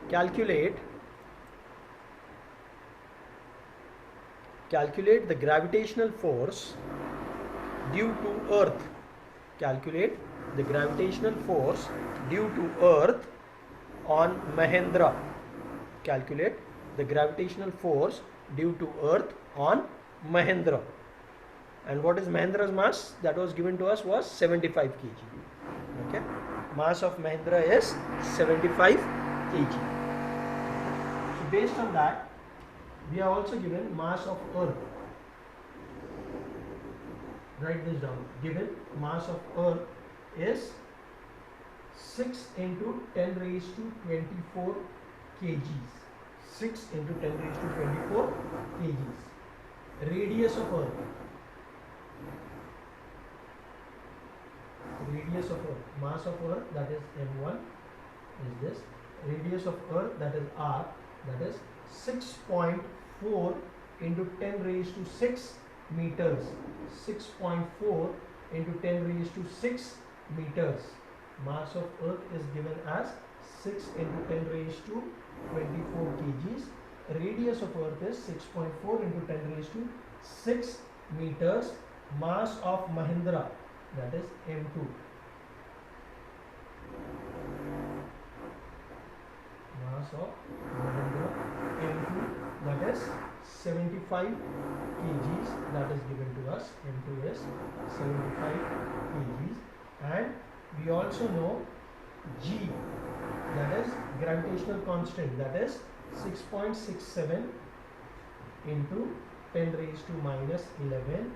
calculate the gravitational force due to earth. Calculate the gravitational force due to earth on Mahendra. Calculate the gravitational force due to earth on Mahendra. And what is Mahendra's mass? That was given to us was 75 kg. Okay, mass of Mahendra is 75 kg. So based on that, we are also given mass of earth. Write this down. Given mass of earth is 6 into 10 raised to 24 kgs. 6 into 10 raised to 24 kgs. Radius of earth. Radius of earth. Mass of earth, that is m1, is this. Radius of earth, that is r, that is 6.4 into 10 raised to 6 meters. 6.4 into 10 raised to 6 meters. Mass of earth is given as 6 into 10 raised to 24 kgs. Radius of earth is 6.4 into 10 raised to 6 meters. Mass of Mahendra, that is m2. Mass of Mahendra m2, that is 75 kgs, that is given to us. m2 is 75 kgs. And we also know g, that is gravitational constant, that is 6.67 into 10 raised to minus 11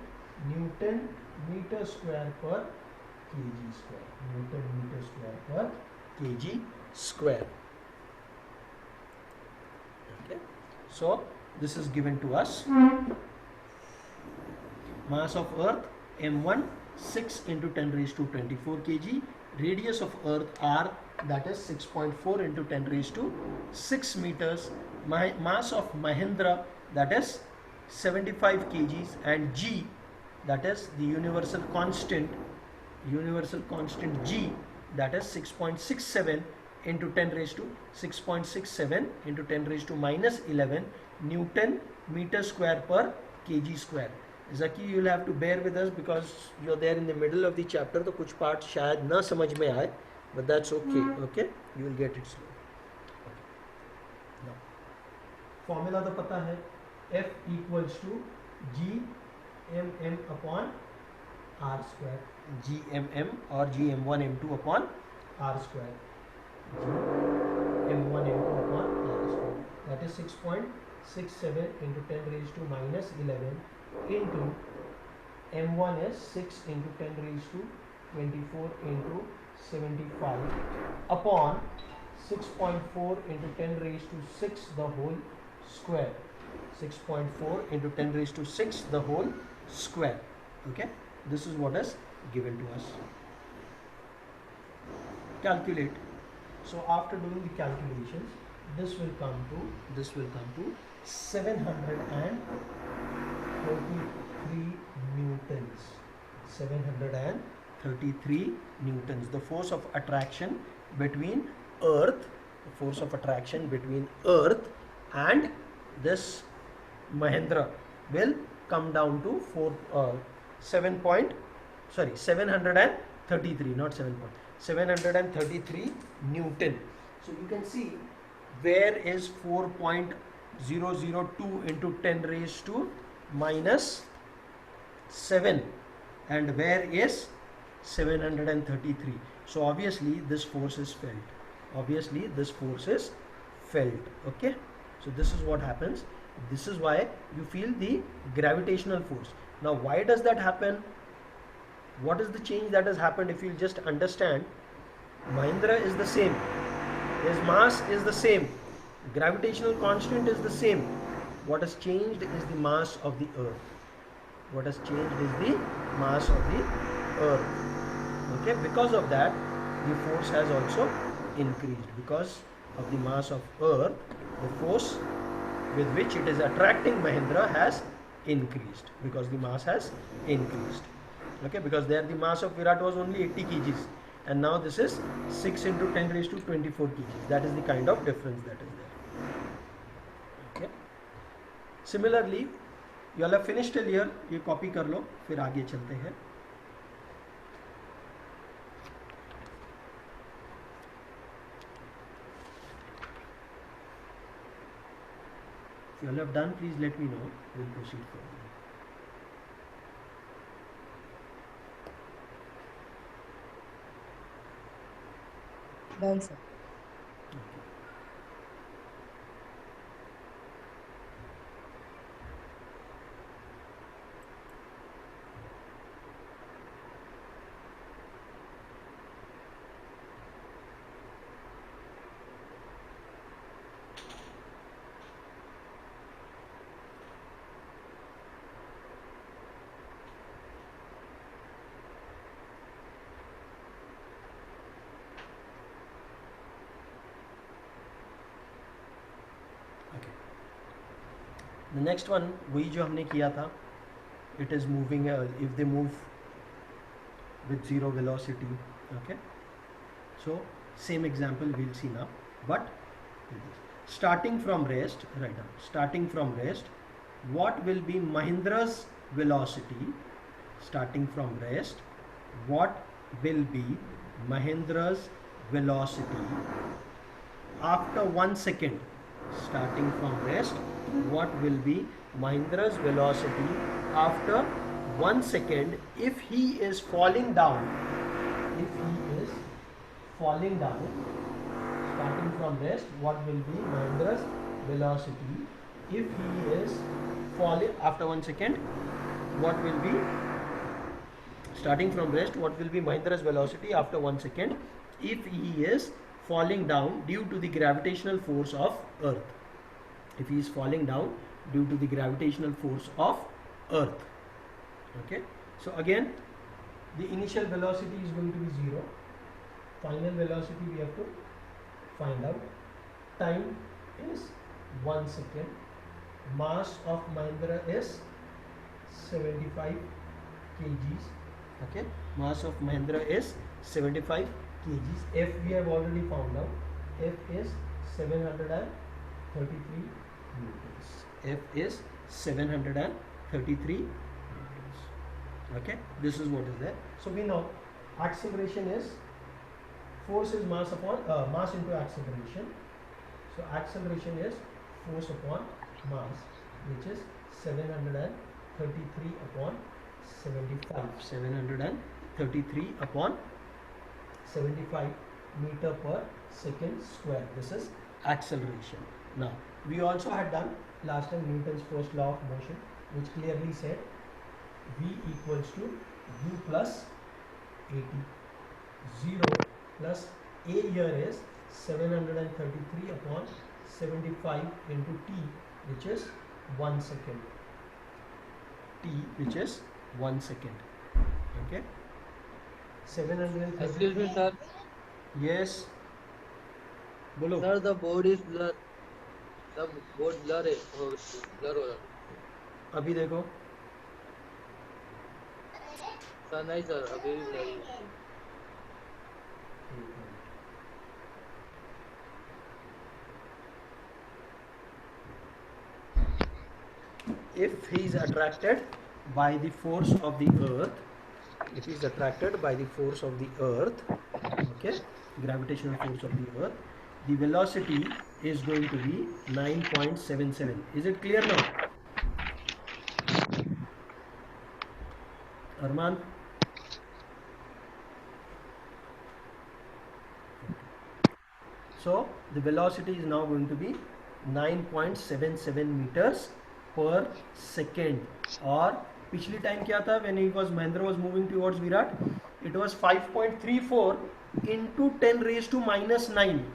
Newton meter square per kg square. Newton meter square per kg square. Okay, so this is given to us. Mass of earth m1, 6 into 10 raised to 24 kg. Radius of earth r, that is 6.4 into 10 raised to 6 meters. Mass of Mahendra, that is 75 kgs. And g, that is the universal constant g, that is 6.67 into 10 raised to 6.67 into 10 raised to minus 11 Newton meter square per kg square. Zaki, you will have to bear with us because you are there in the middle of the chapter, तो कुछ part शायद ना समझ में आए, but that's okay. Okay, you will get it slow. Now, formula तो पता है, F equals to G mm upon r square. G mm or G m1 m2 upon r square. G m1 m2 upon r square. That is 6.67 into 10 raised to minus 11 into m1 is 6 into 10 raised to 24 into 75 upon 6.4 into 10 raised to 6 the whole square. 6.4 into 10 raised to 6 the whole square. Okay, this is what is given to us. Calculate. So after doing the calculations, this will come to 733 newtons. 733 newtons. The force of attraction between earth and this Mahendra will come down to 733, not 733 Newton. So you can see where is 4.002 into 10 raised to minus 7 and where is 733. So obviously this force is felt. Okay, so this is what happens. This is why you feel the gravitational force. Now why does that happen? What is the change that has happened? If you just understand, Mahendra is the same, his mass is the same, gravitational constant is the same. What has changed is the mass of the earth. Okay, because of that the force has also increased. Because of the mass of earth, the force with which it is attracting Mahendra has increased, because the mass has increased. Okay, because there the mass of Virat was only 80 kgs and now this is 6 into 10 raised to 24 kg. That is the kind of difference that is there. Okay. Similarly, you all have finished till here. ये copy कर लो, फिर आगे चलते हैं. If you all have done, please let me know. We'll proceed further. Done, sir. Okay. The next one, वही जो हमने किया था, it is moving if they move with zero velocity. Okay, so same example we'll see now, but starting from rest, right now, starting from rest, what will be Mahindra's velocity? Starting from rest, what will be Mahindra's velocity after 1 second? Starting from rest, what will be Mahindra's velocity after 1 second if he is falling down? If he is falling down, starting from rest, what will be Mahindra's velocity if he is falling after 1 second? What will be, starting from rest, what will be Mahindra's velocity after 1 second if he is falling down due to the gravitational force of Earth? If he is falling down due to the gravitational force of Earth. Okay, so again, the initial velocity is going to be 0. Final velocity we have to find out. Time is 1 second. Mass of Mahindra is 75 kgs. Okay, mass of Mahindra is 75 kgs. F we have already found out. F is 733 meters. F is 733 meters. Okay, this is what is there. So we know acceleration is, force is mass upon mass into acceleration. So acceleration is force upon mass, which is 733 upon 75. 733 upon 75 meter per second square. This is acceleration. Now we also had done last time Newton's first law of motion, which clearly said V equals to U plus AT. 0 plus A here is 733 upon 75 into T, which is 1 second. T, which is 1 second. Okay, 733. Excuse me, sir. Yes, बोलो. Sir, the board is blur. The board blur है, blur हो रहा. अभी देखो. Sir नहीं sir, अभी भी blur है. If he is attracted by the force of the earth, if he is attracted by the force of the earth, okay, gravitational force of the earth, the velocity is going to be 9.77. Is it clear now? Arman? So the velocity is now going to be 9.77 meters per second. और पिछली time क्या था, when he was Mahendra was moving towards Virat, it was 5.34 into 10 raised to minus 9.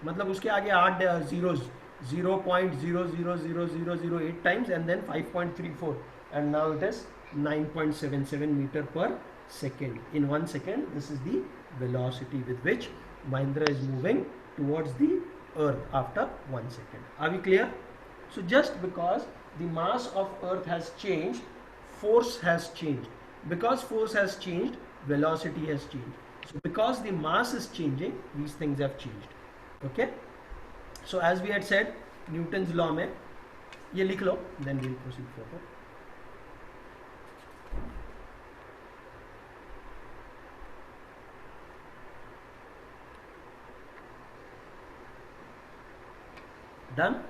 मतलब उसके आगे 8 zeros, 0.000008 times and then 5.34, and now it is 9.77 meter per second. In 1 second, this is the velocity with which Mahindra is moving towards the earth after 1 second. Are we clear? So just because the mass of earth has changed, force has changed. Because force has changed, velocity has changed. So because the mass is changing, these things have changed. Okay. So as we had said, Newton's law में ये लिख लो, then we'll proceed further. Done?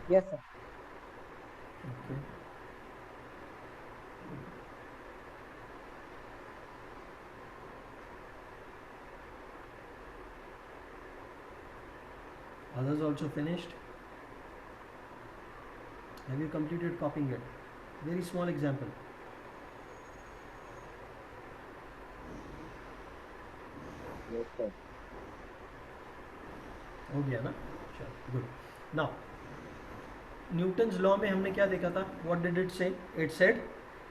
Yes, sir. Okay. Others also finished? Have you completed copying it? Very small example. Yes, sir. हो गया ना? चलो, good. Now, Newton's law में हमने क्या देखा था? What did it say? It said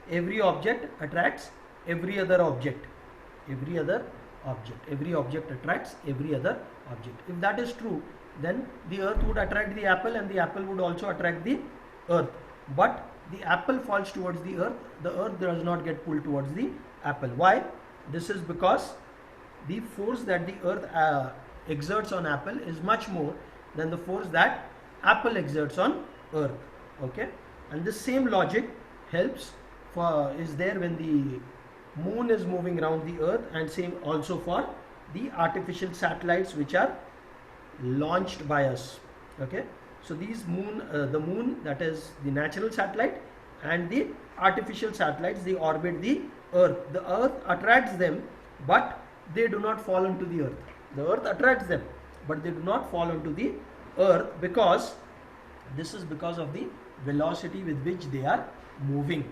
every object attracts every other object. Every other object. Every object attracts every other object. If that is true, then the earth would attract the apple and the apple would also attract the earth. But the apple falls towards the earth does not get pulled towards the apple. Why? This is because the force that the earth exerts on apple is much more than the force that apple exerts on earth. Okay, and this same logic is there when the moon is moving around the earth, and same also for the artificial satellites which are launched by us. Okay, so these the moon, that is the natural satellite, and the artificial satellites, they orbit the earth. The earth attracts them, but they do not fall into the earth. The earth attracts them, but they do not fall into the earth, because this is because of the velocity with which they are moving.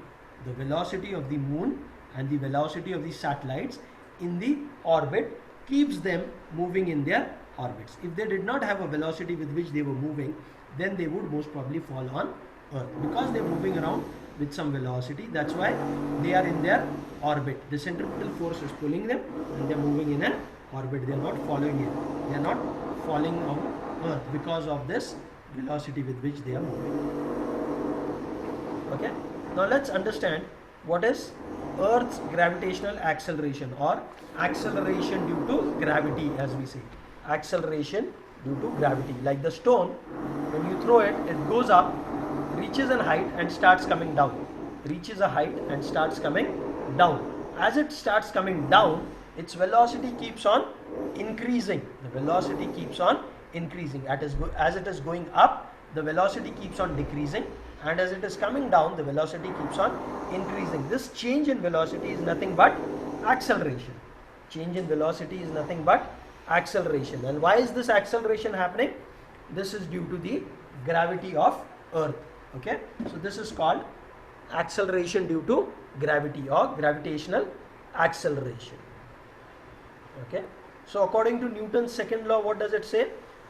The velocity of the moon and the velocity of the satellites in the orbit keeps them moving in their orbits. If they did not have a velocity with which they were moving, then they would most probably fall on earth. Because they are moving around with some velocity, that's why they are in their orbit. The centripetal force is pulling them, and they are moving in an orbit. They are not following it. They are not falling on earth because of this velocity with which they are moving. Okay, now let's understand what is Earth's gravitational acceleration, or acceleration due to gravity, as we say. Acceleration due to gravity. Like the stone, when you throw it, it goes up, reaches a height and starts coming down. Reaches a height and starts coming down. As it starts coming down, its velocity keeps on increasing. The velocity keeps on increasing. As it is going up, the velocity keeps on decreasing, and as it is coming down, the velocity keeps on increasing. This change in velocity is nothing but acceleration. Change in velocity is nothing but acceleration. And why is this acceleration happening? This is due to the gravity of Earth. Okay, so this is called acceleration due to gravity, or gravitational acceleration. Okay, so according to Newton's second law, what does it say?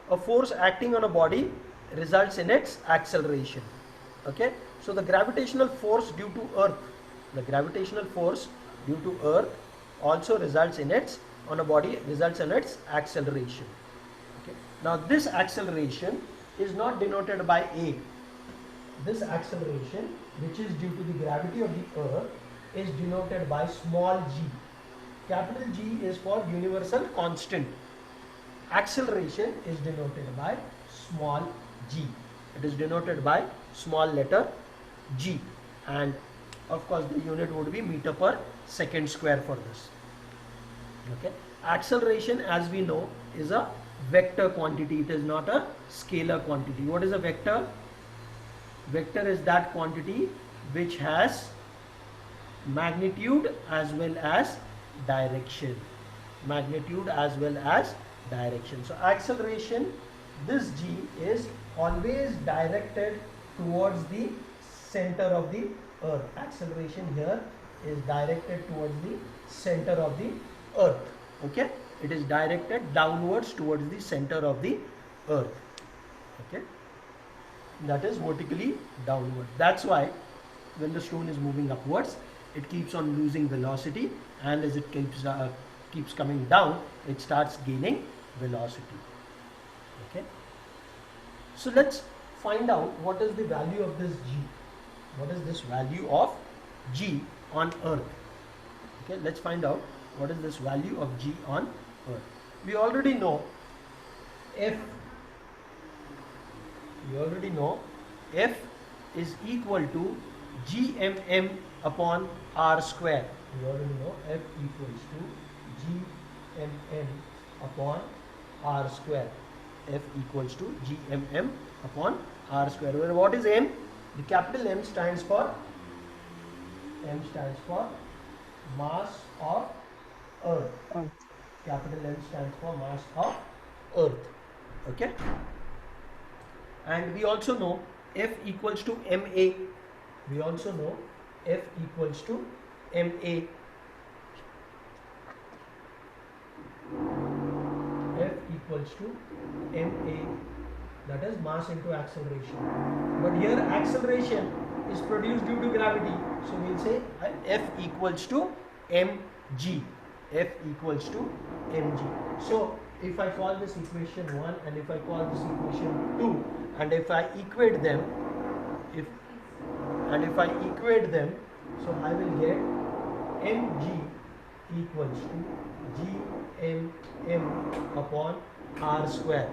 A force acting on a body results in its acceleration. Okay, so the gravitational force due to Earth, also results in its acceleration. Okay, now this acceleration is not denoted by A. This acceleration, which is due to the gravity of the Earth, is denoted by small g. Capital G is for universal constant. Acceleration is denoted by small g. It is denoted by small letter g, and of course the unit would be meter per second square for this. Okay, acceleration, as we know, is a vector quantity. It is not a scalar quantity. What is a vector? Vector is that quantity which has magnitude as well as direction. Magnitude as well as direction. So acceleration, this g is always directed towards the center of the earth. Acceleration here is directed towards the center of the earth. Okay, it is directed downwards towards the center of the earth. Okay, that is vertically downward. That's why when the stone is moving upwards, it keeps on losing velocity, and as it keeps coming down, it starts gaining velocity. Okay, so let's find out what is the value of this g. What is this value of G on Earth. Okay, let's find out what is this value of G on Earth. We already know F. We already know F is equal to GMM upon R square. We already know F equals to GMM upon R square. F equals to GMM upon R square. Where what is M? The capital M stands for mass of Earth. Capital M stands for mass of Earth. Okay. And we also know F equals to MA. We also know F equals to MA. F equals to MA, that is mass into acceleration. But here acceleration is produced due to gravity. So we'll say F equals to mg. F equals to mg. So if I call this equation 1 and if I call this equation 2 and if I equate them, if I equate them, so I will get mg equals to gmm upon r square.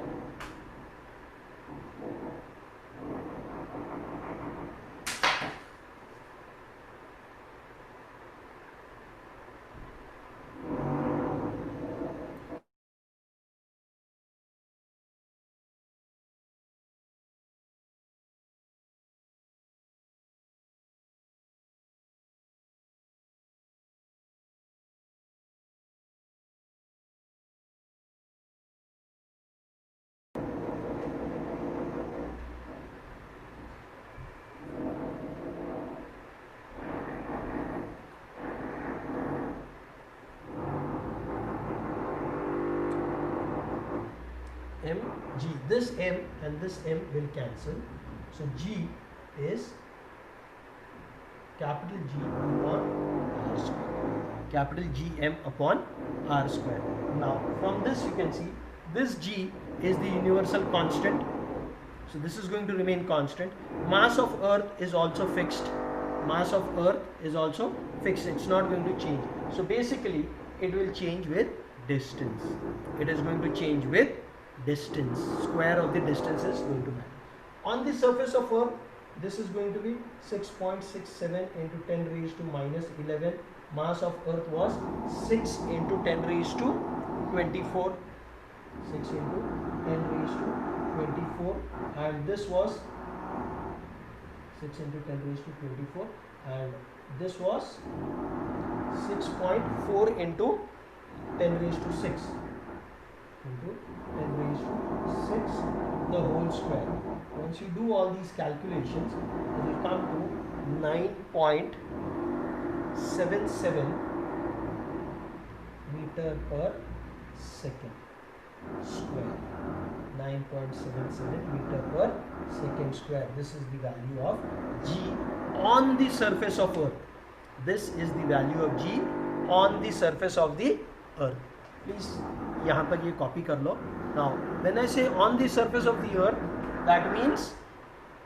mg, this m and this m will cancel, so g is capital G upon r square, capital Gm upon r square. Now from this you can see this g is the universal constant, so this is going to remain constant. Mass of Earth is also fixed. Mass of Earth is also fixed, it's not going to change. So basically it will change with distance. It is going to change with distance. Square of the distance is going to matter. On the surface of Earth, this is going to be 6.67 into 10 raised to minus 11. Mass of Earth was 6 into 10 raised to 24. 6 into 10 raised to 24, and this was 6 into 10 raised to 24, and this was 6.4 into 10 raised to 6 into 10 raised to 6 the whole square. Once you do all these calculations, it will come to 9.77 meter per second square. 9.77 meter per second square. This is the value of G on the surface of Earth. This is the value of G on the surface of the Earth. Please यहाँ तक ये copy कर लो. Now when I say on the surface of the Earth, that means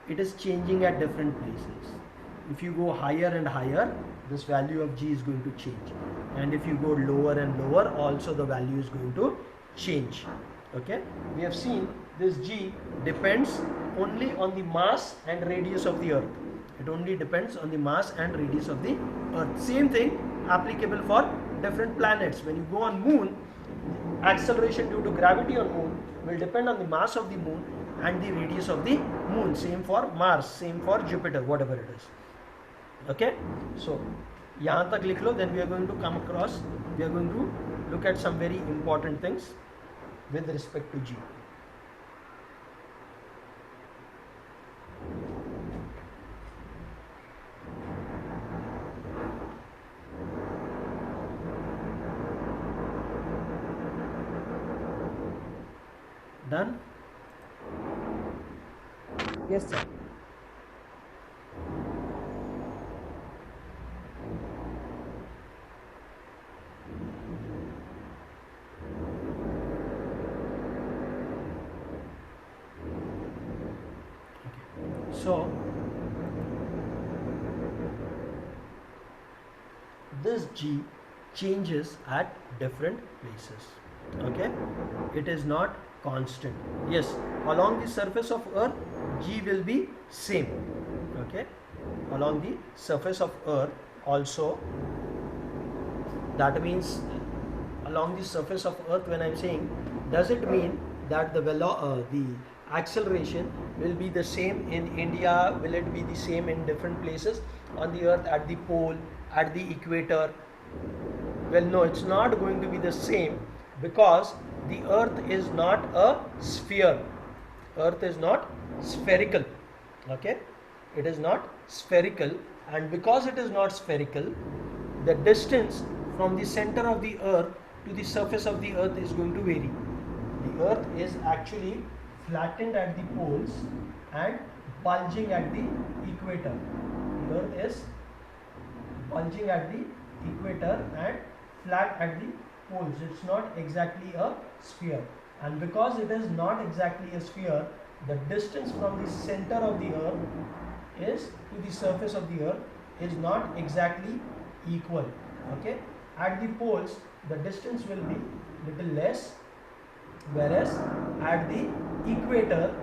it is changing at different places. If you go higher and higher, this value of G is going to change, and if you go lower and lower, also the value is going to change. Okay, we have seen this G depends only on the mass and radius of the Earth. It only depends on the mass and radius of the Earth. Same thing applicable for different planets. When you go on Moon, acceleration due to gravity on Moon will depend on the mass of the Moon and the radius of the Moon. Same for Mars, same for Jupiter, whatever it is. Okay, so यहाँ तक लिख लो. Then we are going to come across, we are going to look at some very important things with respect to G. Done? Yes, sir. So this G changes at different places. Okay, it is not constant. Yes, along the surface of Earth, G will be same. Okay, along the surface of Earth also, that means along the surface of Earth, when I'm saying, does it mean that the acceleration will be the same in India? Will it be the same in different places on the Earth, at the pole, at the equator? Well, no, it's not going to be the same, because the Earth is not a sphere. Earth is not spherical. Okay, it is not spherical, and because it is not spherical, the distance from the center of the Earth to the surface of the Earth is going to vary. The Earth is actually flattened at the poles and bulging at the equator. The Earth is bulging at the equator and flat at the poles. It's not exactly a sphere, and because it is not exactly a sphere, the distance from the center of the Earth is to the surface of the Earth is not exactly equal. Okay, at the poles the distance will be little less, whereas at the equator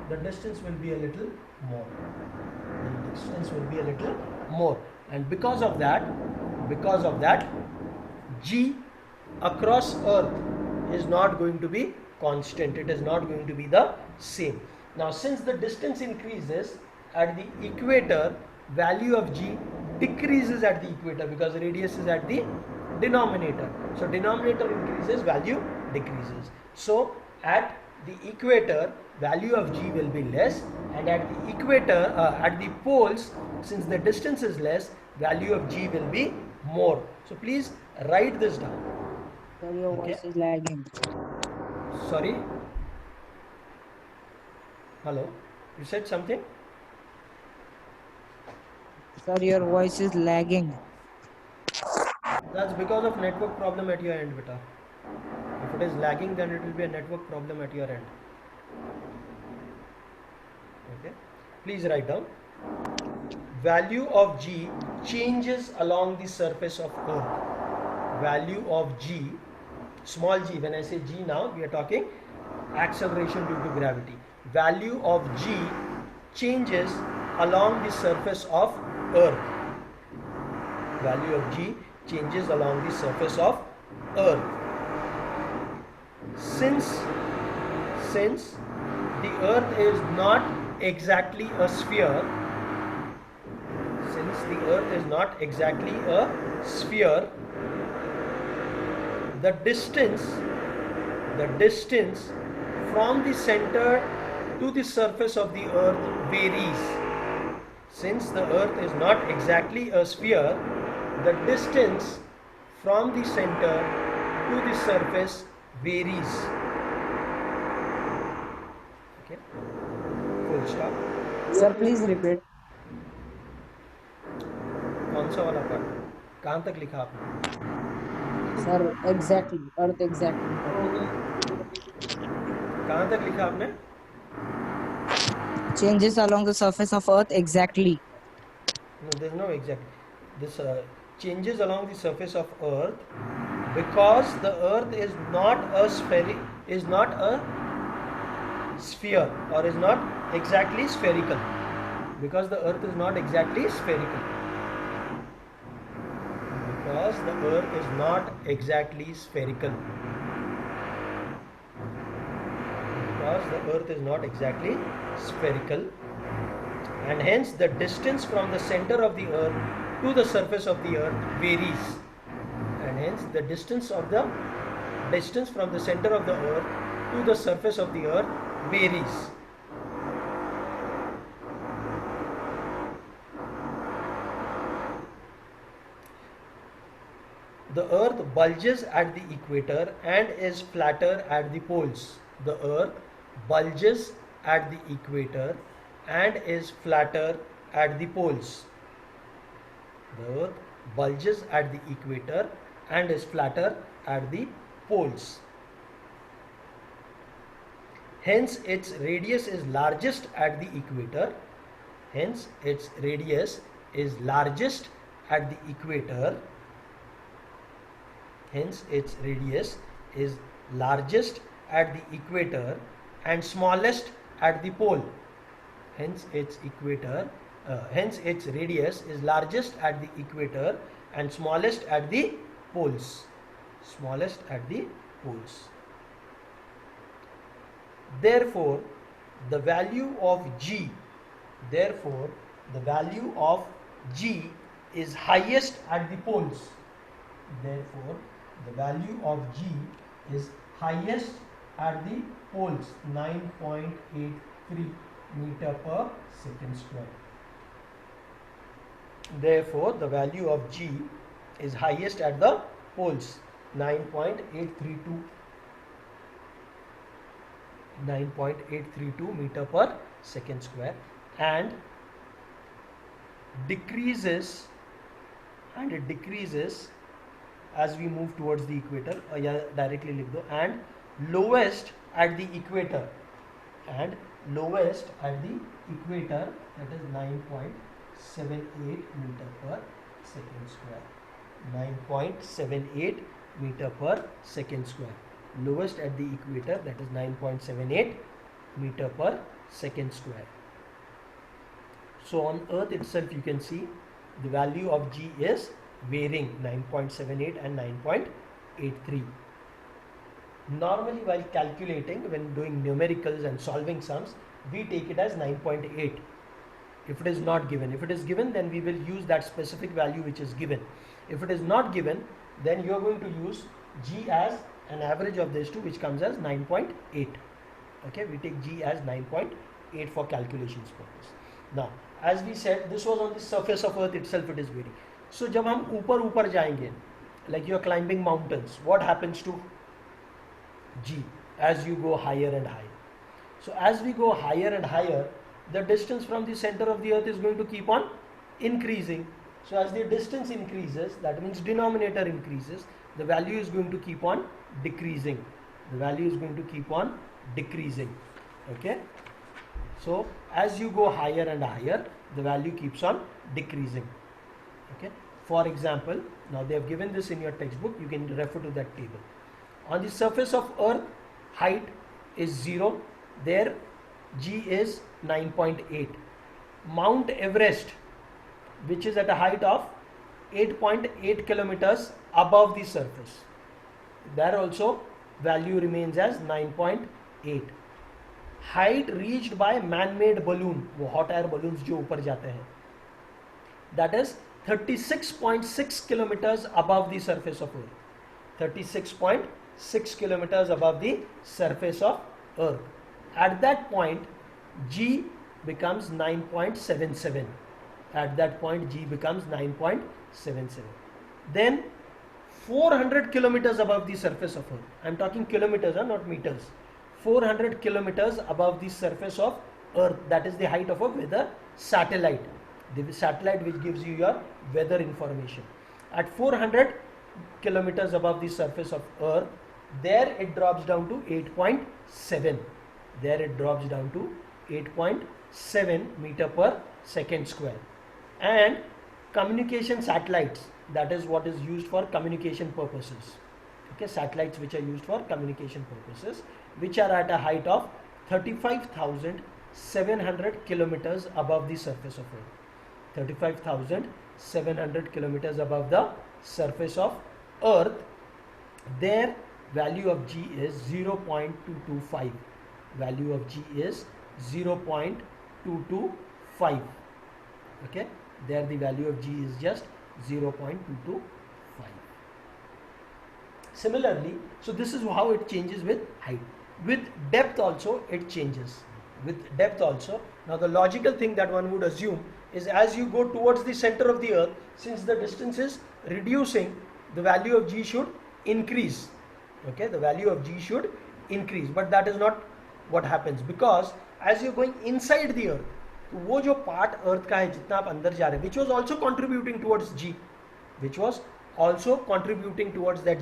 the distance will be a little more. The distance will be a little more, and because of that G across Earth is not going to be constant. It is not going to be the same. Now, since the distance increases at the equator, value of G decreases at the equator, because radius is at the denominator. So denominator increases, value decreases. So at the equator, value of G will be less, and at the equator, at the poles, since the distance is less, value of G will be more. So please write this down. Sir, your Okay. voice is lagging. Sorry? Hello? You said something? Sir, your voice is lagging. That's because of network problem at your end, beta. If it is lagging, then it will be a network problem at your end. Okay? Please write down. Value of G changes along the surface of Earth. Value of G, small g, when I say G now, we are talking acceleration due to gravity. Value of G changes along the surface of Earth. Value of G changes along the surface of Earth. Since the Earth is not exactly a sphere, the distance from the center to the surface of the Earth varies. Since the Earth is not exactly a sphere, the distance from the center to the surface varies. Okay, full stop. Sir, please repeat. कौन सा वाला part, कहाँ तक लिखा आपने? Sir, exactly. Earth exactly. कहाँ तक लिखा आपने? Changes along the surface of Earth exactly. No, there is no exact. This changes along the surface of Earth because the Earth is not a sphere, or is not exactly spherical. Because the Earth is not exactly spherical. Because the Earth is not exactly spherical. Because the Earth is not exactly spherical. And hence the distance from the center of the Earth to the surface of the Earth varies. And hence the distance from the center of the Earth to the surface of the Earth varies. The Earth bulges at the equator and is flatter at the poles. The Earth bulges at the equator and is flatter at the poles. The Earth bulges at the equator and is flatter at the poles. Hence, its radius is largest at the equator. Hence, its radius is largest at the equator, hence its radius is largest at the equator and smallest at the pole. Hence its radius is largest at the equator and smallest at the poles. Smallest at the poles. Therefore, the value of G is highest at the poles. Therefore, the value of G is highest at the poles, 9.83 meter per second square. Therefore, the value of G is highest at the poles, 9.832 meter per second square, and decreases as we move towards the equator. Directly लिख दो, and lowest at the equator, that is 9.78 meter per second square. 9.78 meter per second square. Lowest at the equator, that is 9.78 meter per second square. So on Earth itself you can see the value of G is varying, 9.78 and 9.83. Normally while calculating, when doing numericals and solving sums, we take it as 9.8 if it is not given. If it is given, then we will use that specific value which is given. If it is not given, then you are going to use G as an average of these two, which comes as 9.8. Okay, we take G as 9.8 for calculations purpose. Now, as we said, this was on the surface of Earth itself, it is varying. So जब हम ऊपर जाएंगे, like you are climbing mountains, what happens to G as you go higher and higher? So as we go higher and higher, the distance from the center of the Earth is going to keep on increasing. So as the distance increases, that means denominator increases, the value is going to keep on decreasing. Okay. So as you go higher and higher, the value keeps on decreasing. Okay. For example, now they have given this in your textbook, you can refer to that table. On the surface of Earth, height is 0. There G is 9.8. Mount Everest, which is at a height of 8.8 kilometers above the surface, there also value remains as 9.8. Height reached by man-made balloon, वो hot air balloons जो ऊपर जाते हैं, that is 36.6 kilometers above the surface of Earth. 36.6 kilometers above the surface of Earth. At that point, G becomes 9.77. Then 400 kilometers above the surface of Earth. I am talking kilometers, not meters. 400 kilometers above the surface of Earth. That is the height of a weather satellite. The satellite which gives you your weather information. At 400 kilometers above the surface of Earth, there it drops down to 8.7. There it drops down to 8.7 meter per second square. And communication satellites, that is what is used for communication purposes. Okay, satellites which are used for communication purposes, which are at a height of 35,700 kilometers above the surface of Earth. 35,700 kilometers above the surface of Earth, their value of G is 0.225. Value of G is 0.225. Okay, there the value of G is just 0.225. Similarly, so this is how it changes with height. With depth also it changes. Now the logical thing that one would assume is, as you go towards the center of the Earth, since the distance is reducing, the value of G should increase. Okay, the value of G should increase, but that is not what happens, because as you are going inside the Earth, वो जो part Earth का है जितना आप अंदर जा रहे हैं, which was also contributing towards G, that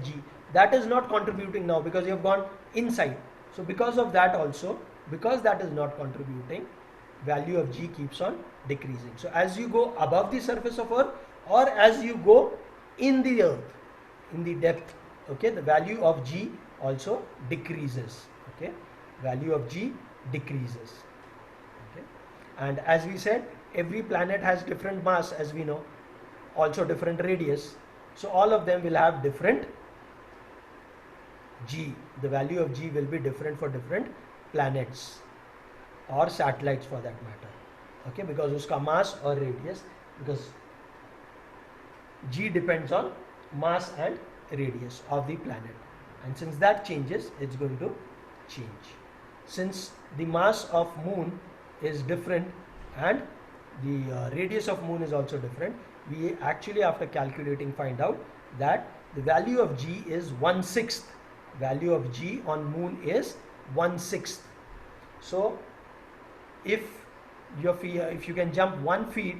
G, that is not contributing now because you have gone inside. So because of that also, because that is not contributing, value of G keeps on decreasing. So as you go above the surface of Earth, or as you go in the earth, in the depth, okay, the value of G also decreases, okay, value of G decreases, okay. And as we said, every planet has different mass, as we know, also different radius, so all of them will have different G. The value of G will be different for different planets or satellites for that matter, okay, because uska mass or radius, because G depends on mass and radius of the planet, and since that changes, it's going to change. Since the mass of moon is different and the radius of moon is also different, we actually, after calculating, find out that the value of G is 1/6. Value of G on moon is 1/6. So if you can jump 1 feet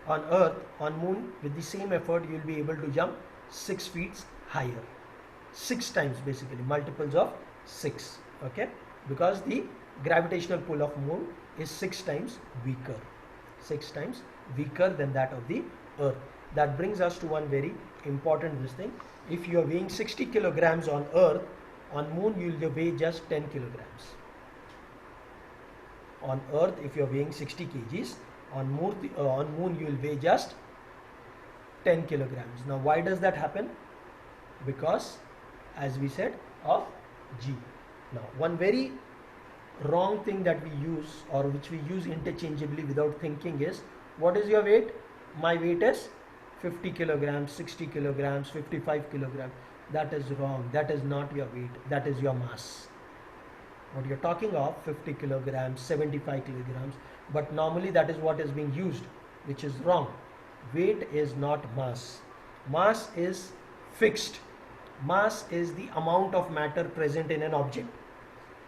on earth, on moon, with the same effort you'll be able to jump 6 feet higher, 6 times, basically multiples of 6, okay, because the gravitational pull of moon is 6 times weaker, 6 times weaker than that of the earth. That brings us to one very important thing. If you are weighing 60 kilograms on earth, on moon you will weigh just 10 kilograms. On earth, if you are weighing 60 kgs, on moon you will weigh just 10 kilograms. Now why does that happen? Because, as we said, of G. Now one very wrong thing that we use, or which we use interchangeably without thinking, is, what is your weight? My weight is 50 kilograms, 60 kilograms, 55 kilograms. That is wrong. That is not your weight. That is your mass. What you're talking of, 50 kilograms, 75 kilograms, but normally that is what is being used, which is wrong. Weight is not mass. Mass is fixed. Mass is the amount of matter present in an object.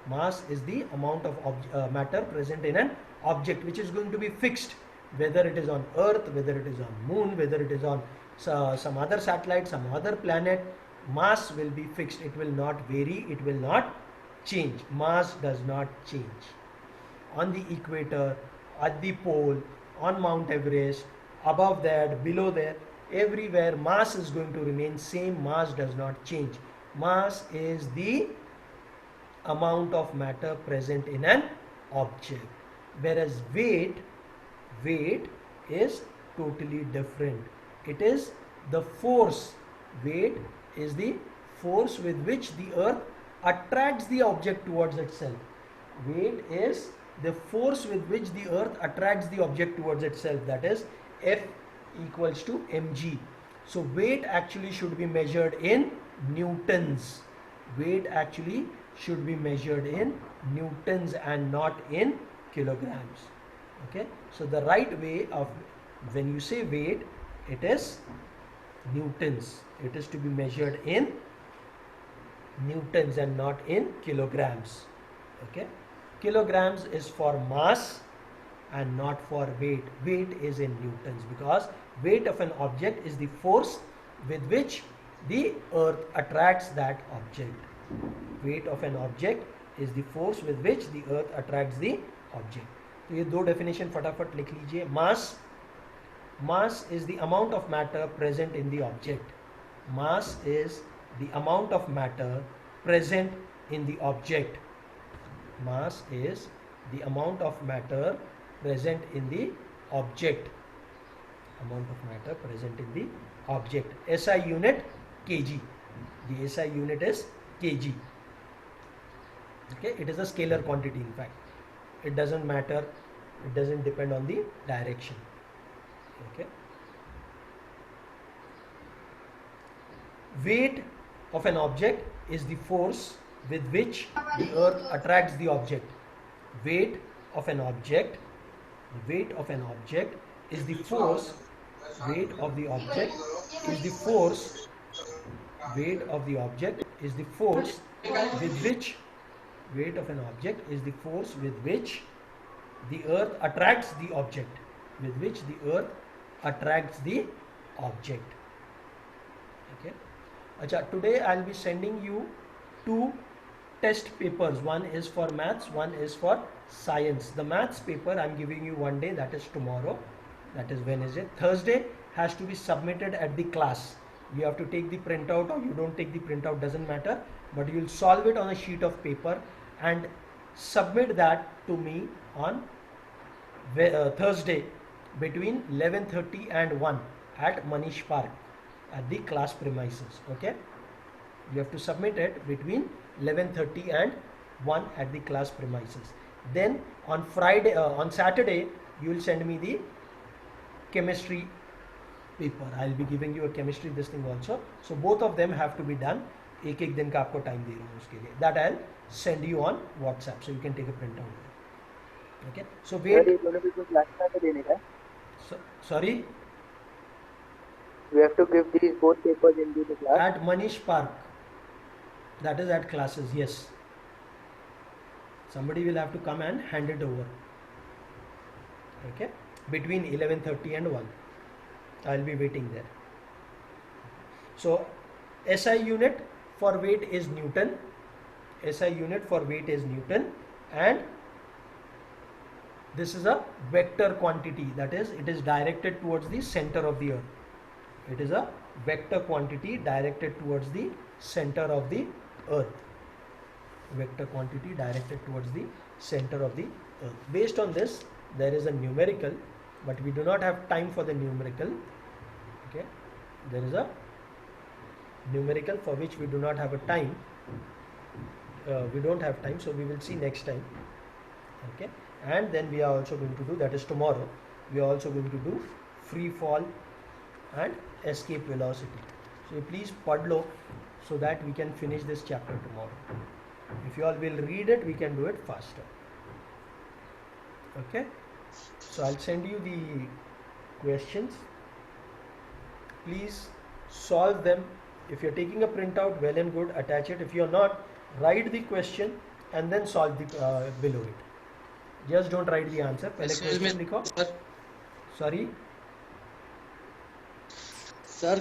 Mass is the amount of matter present in an object, which is going to be fixed, whether it is on earth, whether it is on moon, whether it is on some other satellite, some other planet. Mass will be fixed. It will not vary. It will not change. Mass does not change. On the equator, at the pole, on Mount Everest, above that, below there, everywhere mass is going to remain same. Mass does not change. Mass is the amount of matter present in an object, whereas weight is totally different. It is the force. Weight is the force with which the earth attracts the object towards itself. Weight is the force with which the earth attracts the object towards itself, that is F equals to mg. So weight actually should be measured in newtons. Weight actually should be measured in newtons and not in kilograms. Okay, so the right way of, when you say weight, it is newtons. It is to be measured in newtons and not in kilograms. Okay, kilograms is for mass and not for weight. Weight is in newtons, because weight of an object is the force with which the earth attracts that object. Weight of an object is the force with which the earth attracts the object. तो ये दो definition फटाफट लिख लीजिए. Mass is the amount of matter present in the object. Mass is the amount of matter present in the object. Mass is the amount of matter present in the object. Amount of matter present in the object. SI unit kg. The SI unit is kg. Okay, it is a scalar quantity. In fact, it doesn't matter. It doesn't depend on the direction. Okay. Weight of an object is the force with which the earth attracts the object. Weight of an object, the weight of an object is the force. Weight of the object is the force. Weight of the object is the force with which, weight of an object is the force with which the earth attracts the object. With which the earth attracts the object. Okay. Acha, today I'll be sending you 2 test papers. One is for maths, one is for science. The maths paper I'm giving you one day, that is tomorrow, that is Wednesday. Thursday has to be submitted at the class. You have to take the printout or you don't take the printout, doesn't matter, but you will solve it on a sheet of paper and submit that to me on Thursday between 11:30 and 1 at Manish Park at the class premises. Okay, you have to submit it between 11:30 and 1 at the class premises. Then on Friday, on Saturday, you will send me the chemistry paper. I'll be giving you a chemistry this thing also. So both of them have to be done. एक एक दिन का आपको time दे रहा हूँ उसके लिए. That I'll send you on WhatsApp, so you can take a printout. Okay. So wait. ये दोनों पेपर क्लास में देने का है? Sorry. We have to give these both papers in the class. At Manish Park. That is at classes. Yes. Somebody will have to come and hand it over. Okay. Between 11:30 and 1. I'll be waiting there. So SI unit for weight is Newton. SI unit for weight is Newton, and this is a vector quantity, that is, it is directed towards the center of the earth. It is a vector quantity directed towards the center of the earth. Vector quantity directed towards the center of the earth. Based on this, there is a numerical, but we do not have time for the numerical. Okay, there is a numerical for which we do not have a time. We don't have time, so we will see next time. Okay, and then we are also going to do, that is tomorrow, we are also going to do free fall and escape velocity. So you please padlo so that we can finish this chapter tomorrow. If you all will read it, we can do it faster. Okay, so I'll send you the questions. Please solve them. If you're taking a printout, well and good, attach it. If you're not, write the question and then solve the below it. Just don't write the answer. पहले Excuse me, question लिखो. sir. Sorry. Sir,